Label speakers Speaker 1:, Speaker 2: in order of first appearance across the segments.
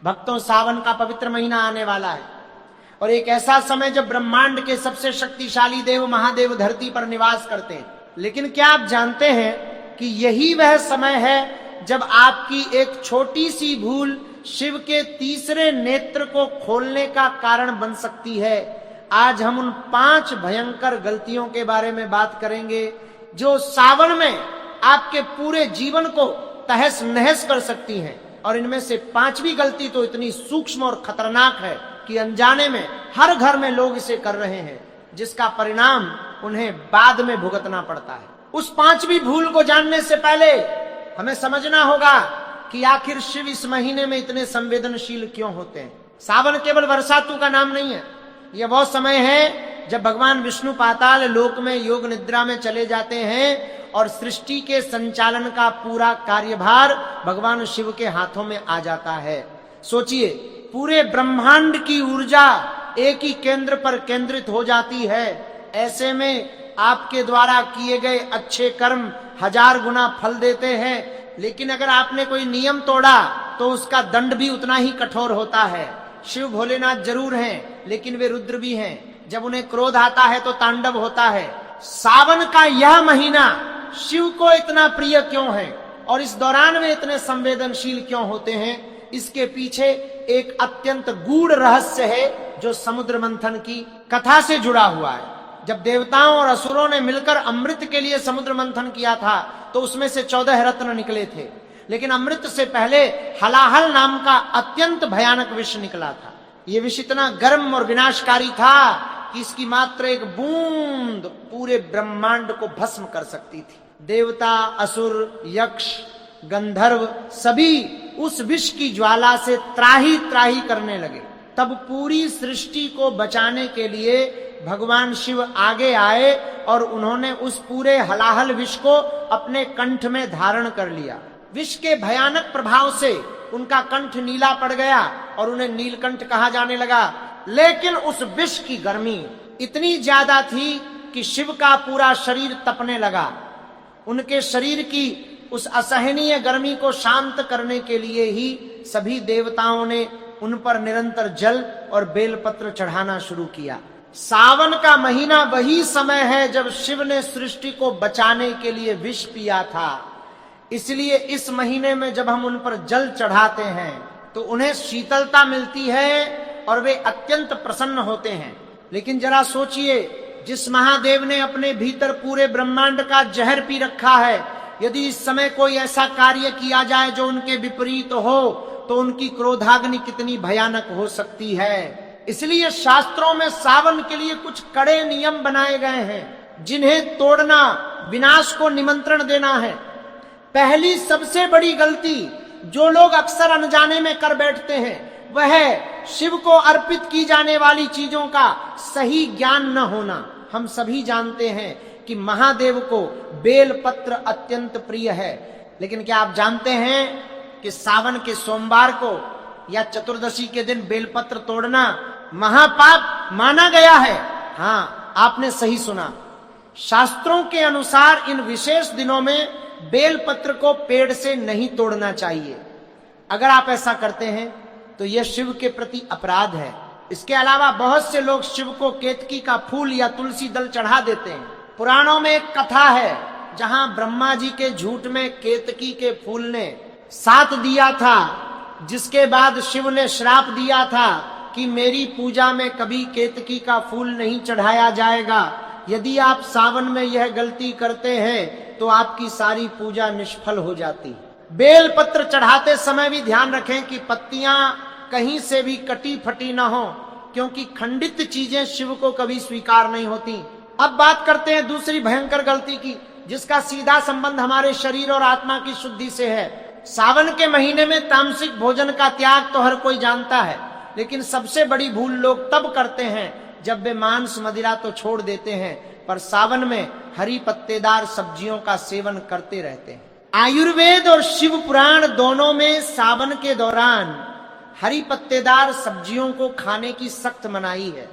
Speaker 1: भक्तों, सावन का पवित्र महीना आने वाला है और एक ऐसा समय जब ब्रह्मांड के सबसे शक्तिशाली देव महादेव धरती पर निवास करते हैं। लेकिन क्या आप जानते हैं कि यही वह समय है जब आपकी एक छोटी सी भूल शिव के तीसरे नेत्र को खोलने का कारण बन सकती है। आज हम उन 5 भयंकर गलतियों के बारे में बात करेंगे जो सावन में आपके पूरे जीवन को तहस नहस कर सकती हैं। और इनमें से 5वीं गलती तो इतनी सूक्ष्म और खतरनाक है कि अनजाने में हर घर में लोग इसे कर रहे हैं, जिसका परिणाम उन्हें बाद में भुगतना पड़ता है। उस 5वीं भूल को जानने से पहले हमें समझना होगा कि आखिर शिव इस महीने में इतने संवेदनशील क्यों होते हैं। सावन केवल वर्षातु का नाम नहीं है, यह वो समय है जब भगवान विष्णु पाताल लोक में योग निद्रा में चले जाते हैं और सृष्टि के संचालन का पूरा कार्यभार भगवान शिव के हाथों में आ जाता है। सोचिए, पूरे ब्रह्मांड की ऊर्जा एक ही केंद्र पर केंद्रित हो जाती है। ऐसे में आपके द्वारा किए गए अच्छे कर्म 1000 गुना फल देते हैं, लेकिन अगर आपने कोई नियम तोड़ा तो उसका दंड भी उतना ही कठोर होता है। शिव भोलेनाथ जरूर हैं, लेकिन वे रुद्र भी हैं। जब उन्हें क्रोध आता है तो तांडव होता है। सावन का यह महीना शिव को इतना प्रिय क्यों है और इस दौरान वे इतने संवेदनशील क्यों होते हैं, इसके पीछे एक अत्यंत गूढ़ रहस्य है जो समुद्र मंथन की कथा से जुड़ा हुआ है। जब देवताओं और असुरों ने मिलकर अमृत के लिए समुद्र मंथन किया था तो उसमें से 14 रत्न निकले थे, लेकिन अमृत से पहले हलाहल नाम का अत्यंत भयानक विष निकला था। यह विष इतना गर्म और विनाशकारी था कि इसकी मात्र एक बूंद पूरे ब्रह्मांड को भस्म कर सकती थी। देवता, असुर, यक्ष, गंधर्व सभी उस विष की ज्वाला से त्राही त्राही करने लगे। तब पूरी सृष्टि को बचाने के लिए भगवान शिव आगे आए और उन्होंने उस पूरे हलाहल विष को अपने कंठ में धारण कर लिया। विष के भयानक प्रभाव से उनका कंठ नीला पड़ गया और उन्हें नीलकंठ कहा जाने लगा। लेकिन उस विष की गर्मी इतनी ज्यादा थी कि शिव का पूरा शरीर तपने लगा। उनके शरीर की उस असहनीय गर्मी को शांत करने के लिए ही सभी देवताओं ने उन पर निरंतर जल और बेलपत्र चढ़ाना शुरू किया। सावन का महीना वही समय है जब शिव ने सृष्टि को बचाने के लिए विष पिया था। इसलिए इस महीने में जब हम उन पर जल चढ़ाते हैं तो उन्हें शीतलता मिलती है और वे अत्यंत प्रसन्न होते हैं। लेकिन जरा सोचिए, जिस महादेव ने अपने भीतर पूरे ब्रह्मांड का जहर पी रखा है, यदि इस समय कोई ऐसा कार्य किया जाए जो उनके विपरीत हो तो उनकी क्रोधाग्नि कितनी भयानक हो सकती है। इसलिए शास्त्रों में सावन के लिए कुछ कड़े नियम बनाए गए हैं जिन्हें तोड़ना विनाश को निमंत्रण देना है। पहली सबसे बड़ी गलती जो लोग अक्सर अनजाने में कर बैठते हैं वह है शिव को अर्पित की जाने वाली चीजों का सही ज्ञान न होना। हम सभी जानते हैं कि महादेव को बेलपत्र अत्यंत प्रिय है, लेकिन क्या आप जानते हैं कि सावन के सोमवार को या चतुर्दशी के दिन बेलपत्र तोड़ना महापाप माना गया है? हाँ, आपने सही सुना। शास्त्रों के अनुसार इन विशेष दिनों में बेलपत्र को पेड़ से नहीं तोड़ना चाहिए। अगर आप ऐसा करते हैं तो यह शिव के प्रति अपराध है। इसके अलावा बहुत से लोग शिव को केतकी का फूल या तुलसी दल चढ़ा देते हैं। पुराणों में एक कथा है जहां ब्रह्मा जी के झूठ में केतकी के फूल ने साथ दिया था, जिसके बाद शिव ने श्राप दिया था कि मेरी पूजा में कभी केतकी का फूल नहीं चढ़ाया जाएगा। यदि आप सावन में यह गलती करते हैं तो आपकी सारी पूजा निष्फल हो जाती। बेलपत्र चढ़ाते समय भी ध्यान रखें कि पत्तियां कहीं से भी कटी फटी ना हो, क्योंकि खंडित चीजें शिव को कभी स्वीकार नहीं होती। अब बात करते हैं दूसरी भयंकर गलती की, जिसका सीधा संबंध हमारे शरीर और आत्मा की शुद्धि से है। सावन के महीने में तामसिक भोजन का त्याग तो हर कोई जानता है, लेकिन सबसे बड़ी भूल लोग तब करते हैं जब वे मांस मदिरा तो छोड़ देते हैं, पर सावन में हरी पत्तेदार सब्जियों का सेवन करते रहते हैं। आयुर्वेद और शिव पुराण दोनों में सावन के दौरान हरी पत्तेदार सब्जियों को खाने की सख्त मनाही है।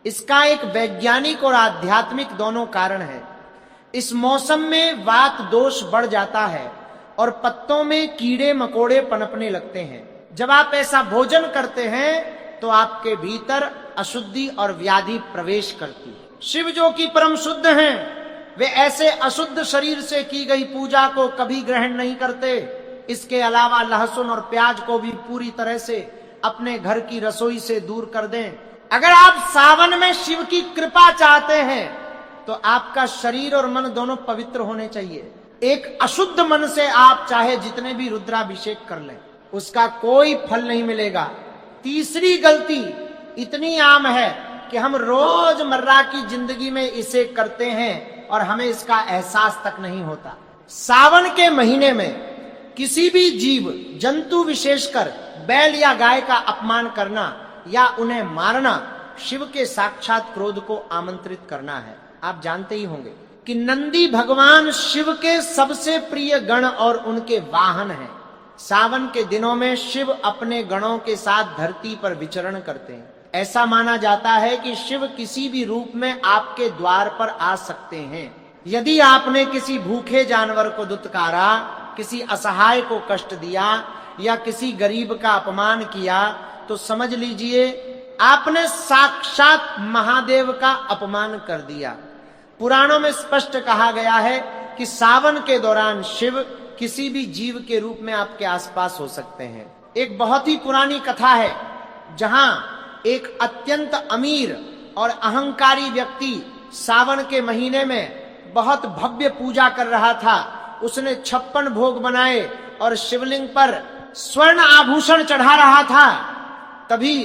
Speaker 1: इसका एक वैज्ञानिक और आध्यात्मिक दोनों कारण है। इस मौसम में वात दोष बढ़ जाता है और पत्तों में कीड़े मकोड़े पनपने लगते हैं, जब आप ऐसा भोजन करते हैं तो आपके भीतर अशुद्धि और व्याधि प्रवेश करती है। शिव जो कि परम शुद्ध हैं, वे ऐसे अशुद्ध शरीर से की गई पूजा को कभी ग्रहण नहीं करते। इसके अलावा लहसुन और प्याज को भी पूरी तरह से अपने घर की रसोई से दूर कर दें। अगर आप सावन में शिव की कृपा चाहते हैं तो आपका शरीर और मन दोनों पवित्र होने चाहिए। एक अशुद्ध मन से आप चाहे जितने भी रुद्राभिषेक कर लें, उसका कोई फल नहीं मिलेगा। तीसरी गलती इतनी आम है कि हम रोजमर्रा की जिंदगी में इसे करते हैं और हमें इसका एहसास तक नहीं होता। सावन के महीने में किसी भी जीव जंतु विशेषकर बैल या गाय का अपमान करना या उन्हें मारना शिव के साक्षात क्रोध को आमंत्रित करना है। आप जानते ही होंगे कि नंदी भगवान शिव के सबसे प्रिय गण और उनके वाहन हैं। सावन के दिनों में शिव अपने गणों के साथ धरती पर विचरण करते हैं। ऐसा माना जाता है कि शिव किसी भी रूप में आपके द्वार पर आ सकते हैं। यदि आपने किसी भूखे जानवर को दुत्कारा, किसी असहाय को कष्ट दिया या किसी गरीब का अपमान किया तो समझ लीजिए आपने साक्षात महादेव का अपमान कर दिया। पुराणों में स्पष्ट कहा गया है कि सावन के दौरान शिव किसी भी जीव के रूप में आपके आसपास हो सकते हैं। एक बहुत ही पुरानी कथा है जहां एक अत्यंत अमीर और अहंकारी व्यक्ति सावन के महीने में बहुत भव्य पूजा कर रहा था। उसने 56 भोग बनाए और शिवलिंग पर स्वर्ण आभूषण चढ़ा रहा था। तभी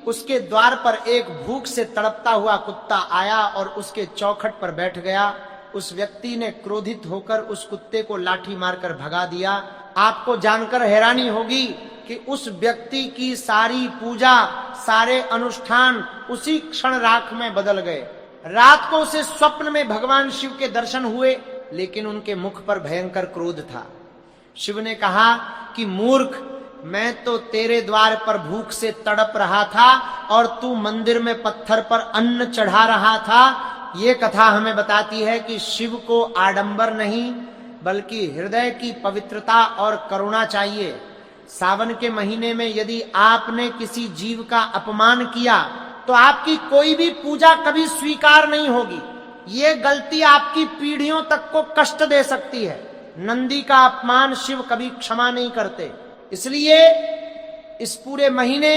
Speaker 1: उसके द्वार पर एक भूख से तड़पता हुआ कुत्ता आया और उसके चौखट पर बैठ गया। उस व्यक्ति ने क्रोधित होकर उस कुत्ते को लाठी मारकर भगा दिया। आपको जानकर हैरानी होगी कि उस व्यक्ति की सारी पूजा, सारे अनुष्ठान उसी क्षण राख में बदल गए। रात को उसे स्वप्न में भगवान शिव के दर्शन हुए, लेकिन उनके मुख पर भयंकर क्रोध था। शिव ने कहा कि मूर्ख, मैं तो तेरे द्वार पर भूख से तड़प रहा था और तू मंदिर में पत्थर पर अन्न चढ़ा रहा था। ये कथा हमें बताती है कि शिव को आडंबर नहीं बल्कि हृदय की पवित्रता और करुणा चाहिए। सावन के महीने में यदि आपने किसी जीव का अपमान किया तो आपकी कोई भी पूजा कभी स्वीकार नहीं होगी। ये गलती आपकी पीढ़ियों तक को कष्ट दे सकती है। नंदी का अपमान शिव कभी क्षमा नहीं करते। इसलिए इस पूरे महीने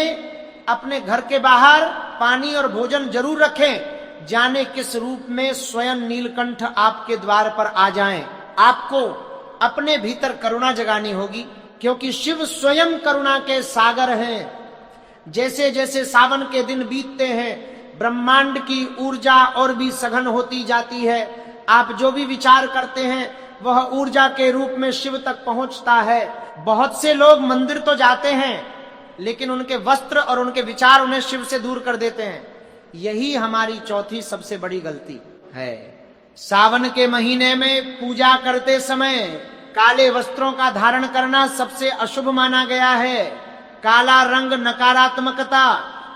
Speaker 1: अपने घर के बाहर पानी और भोजन जरूर रखें। जाने किस रूप में स्वयं नीलकंठ आपके द्वार पर आ जाएं। आपको अपने भीतर करुणा जगानी होगी, क्योंकि शिव स्वयं करुणा के सागर हैं। जैसे जैसे सावन के दिन बीतते हैं, ब्रह्मांड की ऊर्जा और भी सघन होती जाती है। आप जो भी विचार करते हैं वह ऊर्जा के रूप में शिव तक पहुंचता है। बहुत से लोग मंदिर तो जाते हैं, लेकिन उनके वस्त्र और उनके विचार उन्हें शिव से दूर कर देते हैं। यही हमारी चौथी सबसे बड़ी गलती है। सावन के महीने में पूजा करते समय काले वस्त्रों का धारण करना सबसे अशुभ माना गया है। काला रंग नकारात्मकता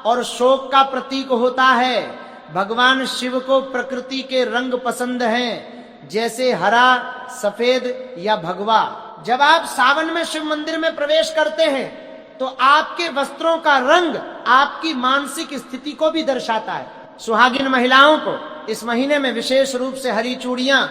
Speaker 1: और शोक का प्रतीक होता है। भगवान शिव को प्रकृति के रंग पसंद हैं, जैसे हरा, सफेद या भगवा। जब आप सावन में शिव मंदिर में प्रवेश करते हैं तो आपके वस्त्रों का रंग आपकी मानसिक स्थिति को भी दर्शाता है। सुहागिन महिलाओं को इस महीने में विशेष रूप से हरी चूड़ियां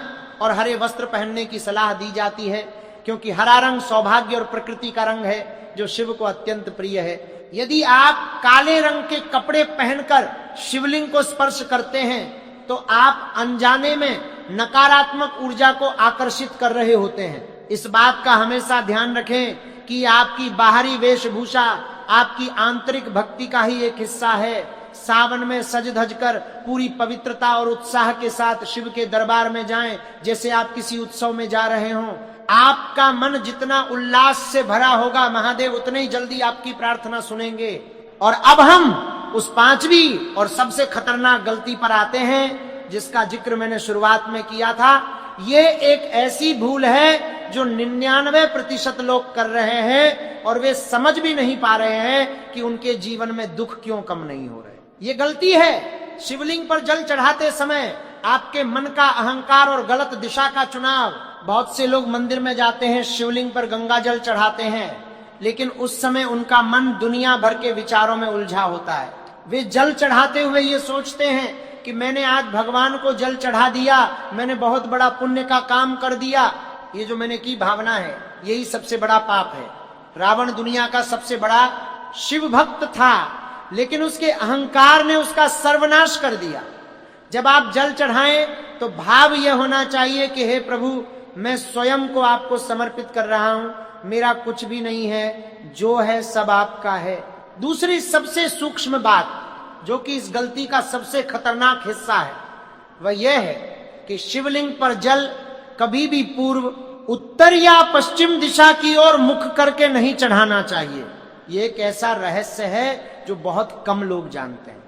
Speaker 1: और हरे वस्त्र पहनने की सलाह दी जाती है, क्योंकि हरा रंग सौभाग्य और प्रकृति का रंग है जो शिव को अत्यंत प्रिय है। यदि आप काले रंग के कपड़े पहनकर शिवलिंग को स्पर्श करते हैं तो आप अनजाने में नकारात्मक ऊर्जा को आकर्षित कर रहे होते हैं। इस बात का हमेशा ध्यान रखें कि आपकी बाहरी वेशभूषा आपकी आंतरिक भक्ति का ही एक हिस्सा है। सावन में सज धज कर पूरी पवित्रता और उत्साह के साथ शिव के दरबार में जाएं, जैसे आप किसी उत्सव में जा रहे हों। आपका मन जितना उल्लास से भरा होगा, महादेव उतने ही जल्दी आपकी प्रार्थना सुनेंगे। और अब हम उस पांचवी और सबसे खतरनाक गलती पर आते हैं, जिसका जिक्र मैंने शुरुआत में किया था। ये एक ऐसी भूल है जो 99% लोग कर रहे हैं और वे समझ भी नहीं पा रहे हैं कि उनके जीवन में दुख क्यों कम नहीं हो रहे। ये गलती है शिवलिंग पर जल चढ़ाते समय आपके मन का अहंकार और गलत दिशा का चुनाव। बहुत से लोग मंदिर में जाते हैं, शिवलिंग पर गंगा जल चढ़ाते हैं, लेकिन उस समय उनका मन दुनिया भर के विचारों में उलझा होता है। वे जल चढ़ाते हुए ये सोचते हैं कि मैंने आज भगवान को जल चढ़ा दिया, मैंने बहुत बड़ा पुण्य का काम कर दिया। ये जो मैंने की भावना है, यही सबसे बड़ा पाप है। रावण दुनिया का सबसे बड़ा शिव भक्त था, लेकिन उसके अहंकार ने उसका सर्वनाश कर दिया। जब आप जल चढ़ाएं तो भाव यह होना चाहिए कि हे प्रभु, मैं स्वयं को आपको समर्पित कर रहा हूं, मेरा कुछ भी नहीं है, जो है सब आपका है। दूसरी सबसे सूक्ष्म बात, जो कि इस गलती का सबसे खतरनाक हिस्सा है, वह यह है कि शिवलिंग पर जल कभी भी पूर्व, उत्तर या पश्चिम दिशा की ओर मुख करके नहीं चढ़ाना चाहिए। ये एक ऐसा रहस्य है जो बहुत कम लोग जानते हैं।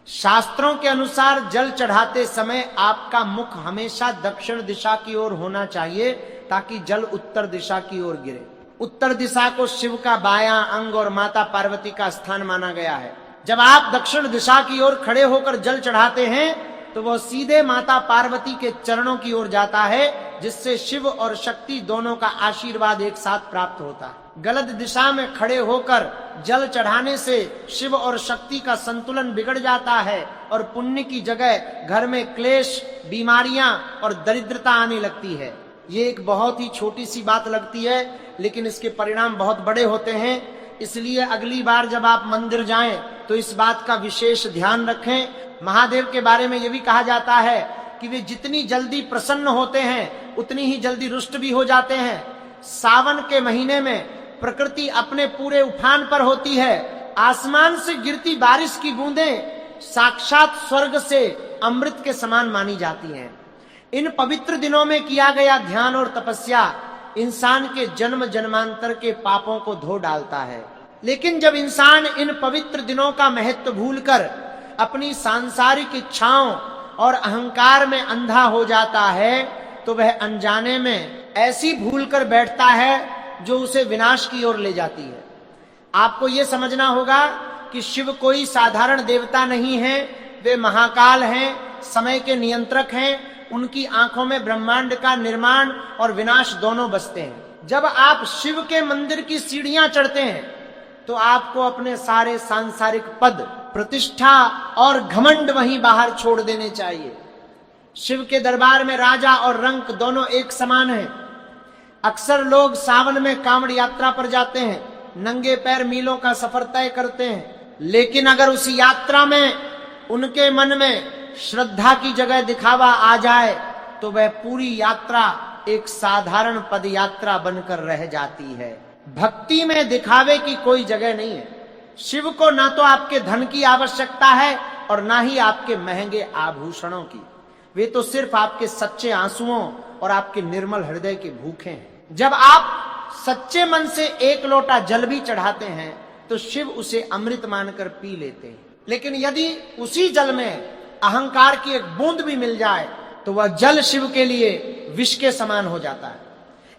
Speaker 1: शास्त्रों के अनुसार जल चढ़ाते समय आपका मुख हमेशा दक्षिण दिशा की ओर होना चाहिए, ताकि जल उत्तर दिशा की ओर गिरे। उत्तर दिशा को शिव का बायां अंग और माता पार्वती का स्थान माना गया है। जब आप दक्षिण दिशा की ओर खड़े होकर जल चढ़ाते हैं तो वह सीधे माता पार्वती के चरणों की ओर जाता है, जिससे शिव और शक्ति दोनों का आशीर्वाद एक साथ प्राप्त होता है। गलत दिशा में खड़े होकर जल चढ़ाने से शिव और शक्ति का संतुलन बिगड़ जाता है और पुण्य की जगह घर में क्लेश, बीमारियां और दरिद्रता आने लगती है। ये एक बहुत ही छोटी सी बात लगती है, लेकिन इसके परिणाम बहुत बड़े होते हैं। इसलिए अगली बार जब आप मंदिर जाएं तो इस बात का विशेष ध्यान रखें। महादेव के बारे में यह भी कहा जाता है कि वे जितनी जल्दी प्रसन्न होते हैं उतनी ही जल्दी रुष्ट भी हो जाते हैं। सावन के महीने में प्रकृति अपने पूरे उफान पर होती है। आसमान से गिरती बारिश की बूंदें साक्षात स्वर्ग से अमृत के समान मानी जाती हैं। इन पवित्र दिनों में किया गया ध्यान और तपस्या इंसान के जन्म जन्मांतर के पापों को धो डालता है। लेकिन जब इंसान इन पवित्र दिनों का महत्व भूलकर अपनी सांसारिक इच्छाओं और अहंकार में अंधा हो जाता है, तो वह अनजाने में ऐसी भूल कर बैठता है जो उसे विनाश की ओर ले जाती है। आपको यह समझना होगा कि शिव कोई साधारण देवता नहीं है, वे महाकाल हैं, समय के नियंत्रक हैं। उनकी आंखों में ब्रह्मांड का निर्माण और विनाश दोनों बसते हैं। जब आप शिव के मंदिर की सीढ़ियां चढ़ते हैं तो आपको अपने सारे सांसारिक पद, प्रतिष्ठा और घमंड वहीं बाहर छोड़ देने चाहिए। शिव के दरबार में राजा और रंक दोनों एक समान हैं। अक्सर लोग सावन में कांवड़ यात्रा पर जाते हैं, नंगे पैर मीलों का सफर तय करते हैं, लेकिन अगर उस यात्रा में उनके मन में श्रद्धा की जगह दिखावा आ जाए तो वह पूरी यात्रा एक साधारण पद यात्रा बनकर रह जाती है। भक्ति में दिखावे की कोई जगह नहीं है। शिव को ना तो आपके धन की आवश्यकता है और ना ही आपके महंगे आभूषणों की। वे तो सिर्फ आपके सच्चे आंसुओं और आपके निर्मल हृदय के भूखे हैं। जब आप सच्चे मन से एक लोटा जल भी चढ़ाते हैं तो शिव उसे अमृत मानकर पी लेते हैं। लेकिन यदि उसी जल में अहंकार की एक बूंद भी मिल जाए तो वह जल शिव के लिए विष के समान हो जाता है।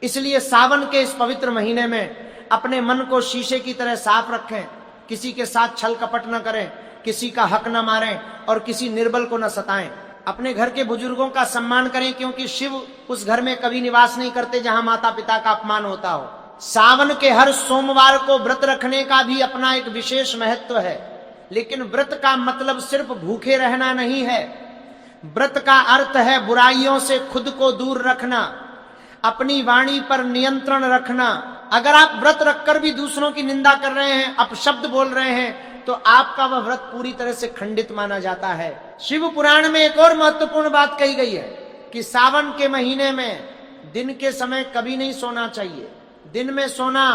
Speaker 1: इसलिए सावन के इस पवित्र महीने में अपने मन को शीशे की तरह साफ रखें, किसी के साथ छल कपट न करें, किसी का हक न मारें और किसी निर्बल को न सताएं। अपने घर के बुजुर्गों का सम्मान करें, क्योंकि शिव उस घर में कभी निवास नहीं करते जहां माता पिता का अपमान होता हो। सावन के हर सोमवार को व्रत रखने का भी अपना एक विशेष महत्व है, लेकिन व्रत का मतलब सिर्फ भूखे रहना नहीं है। व्रत का अर्थ है बुराइयों से खुद को दूर रखना, अपनी वाणी पर नियंत्रण रखना। अगर आप व्रत रखकर भी दूसरों की निंदा कर रहे हैं, अपशब्द बोल रहे हैं, तो आपका वह व्रत पूरी तरह से खंडित माना जाता है। शिव पुराण में एक और महत्वपूर्ण बात कही गई है कि सावन के महीने में दिन के समय कभी नहीं सोना चाहिए। दिन में सोना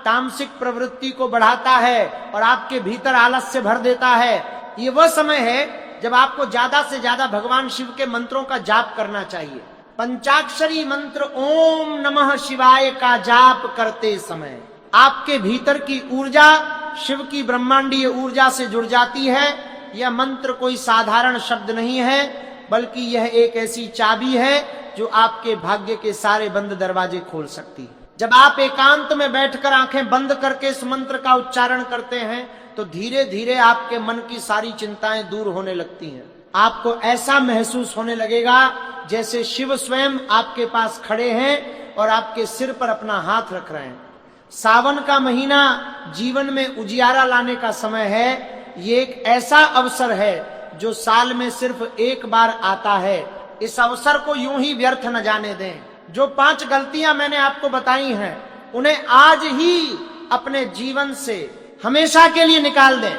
Speaker 1: तामसिक प्रवृत्ति को बढ़ाता है और आपके भीतर आलस्य भर देता है। ये वह समय है जब आपको ज्यादा से ज्यादा भगवान शिव के मंत्रों का जाप करना चाहिए। पंचाक्षरी मंत्र ओम नमः शिवाय का जाप करते समय आपके भीतर की ऊर्जा शिव की ब्रह्मांडीय ऊर्जा से जुड़ जाती है। यह मंत्र कोई साधारण शब्द नहीं है, बल्कि यह एक ऐसी चाबी है जो आपके भाग्य के सारे बंद दरवाजे खोल सकती है। जब आप एकांत में बैठकर आंखें बंद करके इस मंत्र का उच्चारण करते हैं तो धीरे धीरे आपके मन की सारी चिंताएं दूर होने लगती हैं। आपको ऐसा महसूस होने लगेगा जैसे शिव स्वयं आपके पास खड़े हैं और आपके सिर पर अपना हाथ रख रहे हैं। सावन का महीना जीवन में उजियारा लाने का समय है। ये एक ऐसा अवसर है जो साल में सिर्फ एक बार आता है। इस अवसर को यूं ही व्यर्थ न जाने दें। जो 5 गलतियां मैंने आपको बताई हैं उन्हें आज ही अपने जीवन से हमेशा के लिए निकाल दें।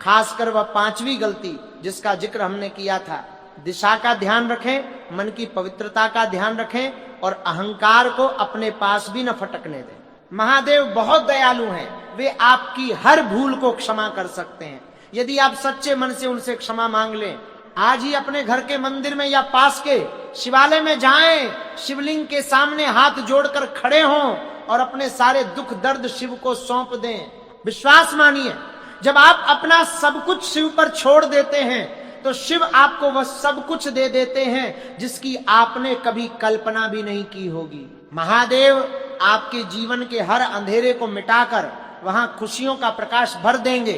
Speaker 1: खासकर वह 5वीं गलती जिसका जिक्र हमने किया था, दिशा का ध्यान रखें, मन की पवित्रता का ध्यान रखें और अहंकार को अपने पास भी न फटकने दें। महादेव बहुत दयालु हैं, वे आपकी हर भूल को क्षमा कर सकते हैं यदि आप सच्चे मन से उनसे क्षमा मांग लें। आज ही अपने घर के मंदिर में या पास के शिवालय में जाएं, शिवलिंग के सामने हाथ जोड़कर खड़े हों और अपने सारे दुख दर्द शिव को सौंप दें। विश्वास मानिए, जब आप अपना सब कुछ शिव पर छोड़ देते हैं तो शिव आपको वह सब कुछ दे देते हैं जिसकी आपने कभी कल्पना भी नहीं की होगी। महादेव आपके जीवन के हर अंधेरे को मिटाकर वहां खुशियों का प्रकाश भर देंगे।